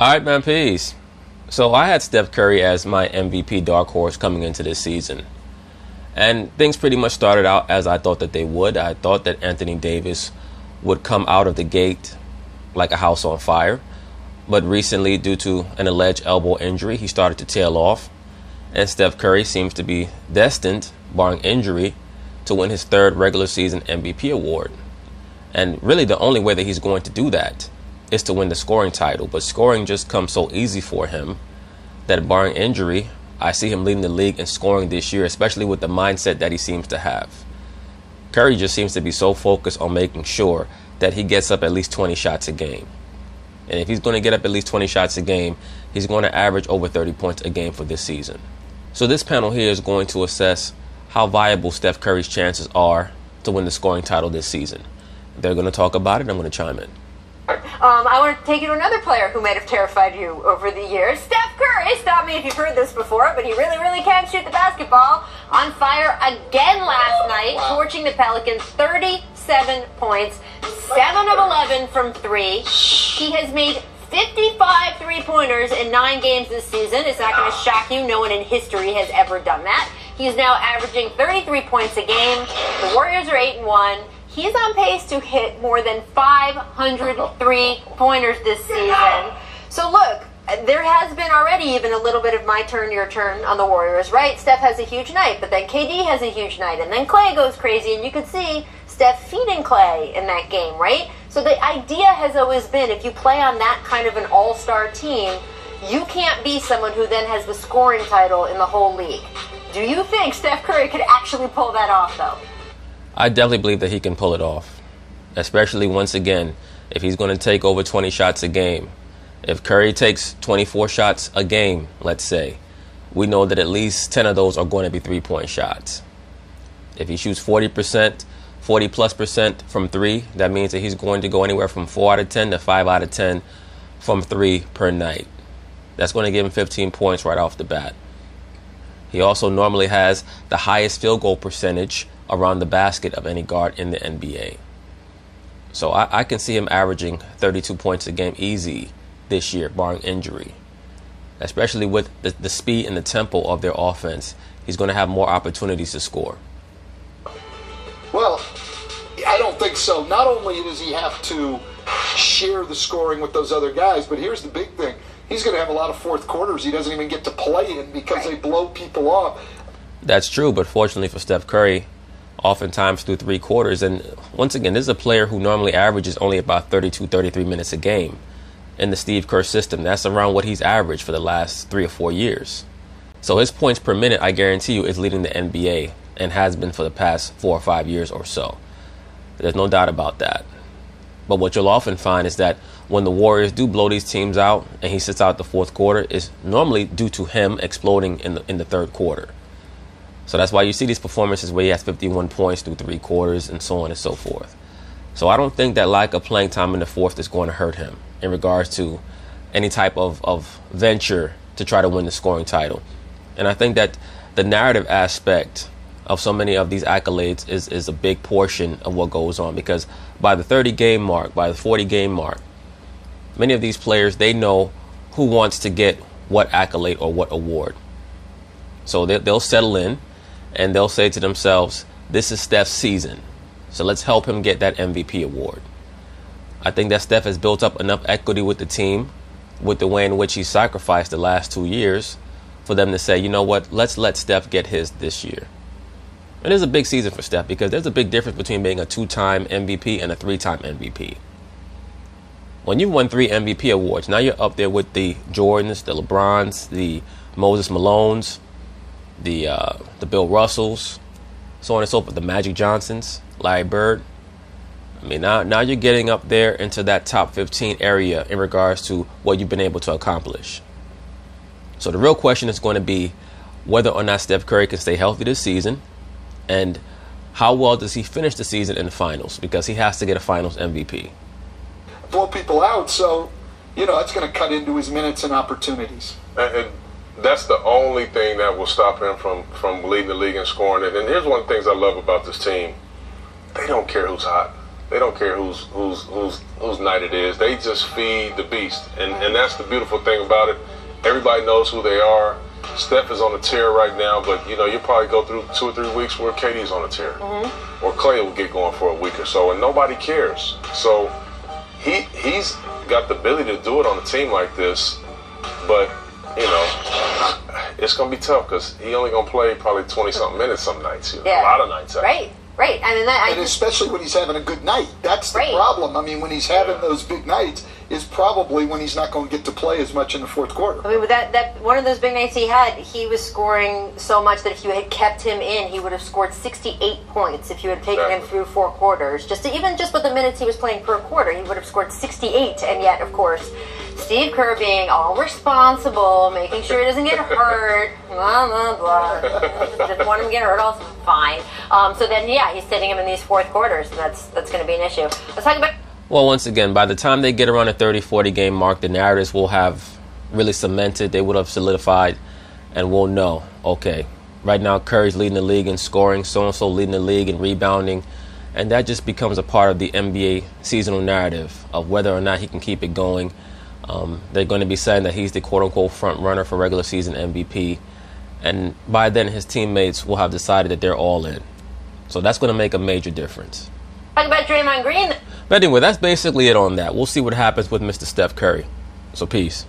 All right, man, peace. So I had Steph Curry as my MVP dark horse coming into this season. And things pretty much started out as I thought that they would. I thought that Anthony Davis would come out of the gate like a house on fire. But recently, due to an alleged elbow injury, he started to tail off. And Steph Curry seems to be destined, barring injury, to win his third regular season MVP award. And really the only way that he's going to do that is to win the scoring title. But scoring just comes so easy for him that barring injury, I see him leading the league in scoring this year, especially with the mindset that he seems to have. Curry just seems to be so focused on making sure that he gets up at least 20 shots a game. And if he's going to get up at least 20 shots a game, he's going to average over 30 points a game for this season. So this panel here is going to assess how viable Steph Curry's chances are to win the scoring title this season. They're going to talk about it. I'm going to chime in. I want to take you to another player who might have terrified you over the years. Steph Curry. Stop me if you've heard this before, but he really, really can shoot the basketball. On fire again last night, torching the Pelicans. 37 points, 7 of 11 from 3. He has made 55 three-pointers in 9 games this season. Is that going to shock you? No one in history has ever done that. He is now averaging 33 points a game. The Warriors are 8-1. He's on pace to hit more than 500 three-pointers this season. So look, there has been already even a little bit of my turn, your turn on the Warriors, right? Steph has a huge night, but then KD has a huge night, and then Clay goes crazy, and you could see Steph feeding Clay in that game, right? So the idea has always been if you play on that kind of an all-star team, you can't be someone who then has the scoring title in the whole league. Do you think Steph Curry could actually pull that off, though? I definitely believe that he can pull it off, especially once again, if he's going to take over 20 shots a game. If Curry takes 24 shots a game, let's say, we know that at least 10 of those are going to be three-point shots. If he shoots 40%, 40+% from 3, that means that he's going to go anywhere from 4 out of 10 to 5 out of 10 from 3 per night. That's going to give him 15 points right off the bat. He also normally has the highest field goal percentage around the basket of any guard in the NBA. So I can see him averaging 32 points a game easy this year, barring injury. Especially with the speed and the tempo of their offense, he's going to have more opportunities to score. Well, I don't think so. Not only does he have to share the scoring with those other guys, but here's the big thing. He's going to have a lot of fourth quarters he doesn't even get to play in because they blow people off. That's true, but fortunately for Steph Curry, oftentimes through 3 quarters. And once again, this is a player who normally averages only about 32, 33 minutes a game in the Steve Kerr system. That's around what he's averaged for the last 3 or 4 years. So his points per minute, I guarantee you, is leading the NBA and has been for the past 4 or 5 years or so. There's no doubt about that. But what you'll often find is that when the Warriors do blow these teams out and he sits out the fourth quarter, it's normally due to him exploding in the third quarter. So that's why you see these performances where he has 51 points through 3 quarters and so on and so forth. So I don't think that lack of playing time in the fourth is going to hurt him in regards to any type of venture to try to win the scoring title. And I think that the narrative aspect of so many of these accolades is a big portion of what goes on, because by the 30-game mark, by the 40-game mark, many of these players, they know who wants to get what accolade or what award. So they'll settle in and they'll say to themselves, this is Steph's season, so let's help him get that MVP award. I think that Steph has built up enough equity with the team, with the way in which he sacrificed the last 2 years, for them to say, you know what, let's let Steph get his this year. It is a big season for Steph because there's a big difference between being a 2-time MVP and a 3-time MVP. When you've won 3 MVP awards, now you're up there with the Jordans, the LeBrons, the Moses Malones, the Bill Russells, so on and so forth, the Magic Johnsons, Larry Bird. I mean, now you're getting up there into that top 15 area in regards to what you've been able to accomplish. So the real question is going to be whether or not Steph Curry can stay healthy this season, and how well does he finish the season in the finals, because he has to get a finals MVP. Blow people out, so, it's going to cut into his minutes and opportunities. And that's the only thing that will stop him from leading the league in scoring. And here's one of the things I love about this team. They don't care who's hot. They don't care whose night it is. They just feed the beast, and that's the beautiful thing about it. Everybody knows who they are. Steph is on a tear right now, but you'll probably go through 2 or 3 weeks where KD's on a tear, or Clay will get going for a week or so, and nobody cares. So he's got the ability to do it on a team like this, but it's gonna be tough because he only gonna play probably 20-something minutes some nights. A lot of nights. Actually. Right. I mean, and especially when he's having a good night. That's the problem. I mean, when he's having those big nights is probably when he's not going to get to play as much in the fourth quarter. I mean, with that one of those big nights he had, he was scoring so much that if you had kept him in, he would have scored 68 points if you had taken him through 4 quarters. Even just with the minutes he was playing per quarter, he would have scored 68. And yet, of course, Steve Kerr being all responsible, making sure he doesn't get hurt, blah, blah, blah. Didn't want him to get hurt, also fine. So then, he's sitting him in these fourth quarters, and that's going to be an issue. Let's talk about... Well, once again, by the time they get around the 30-40 game mark, the narratives will have really cemented. They would have solidified, and we'll know, okay, right now Curry's leading the league in scoring, so-and-so leading the league in rebounding, and that just becomes a part of the NBA seasonal narrative of whether or not he can keep it going. They're going to be saying that he's the quote-unquote front runner for regular season MVP, and by then his teammates will have decided that they're all in. So that's going to make a major difference. Talk about Draymond Green. But anyway, that's basically it on that. We'll see what happens with Mr. Steph Curry. So peace.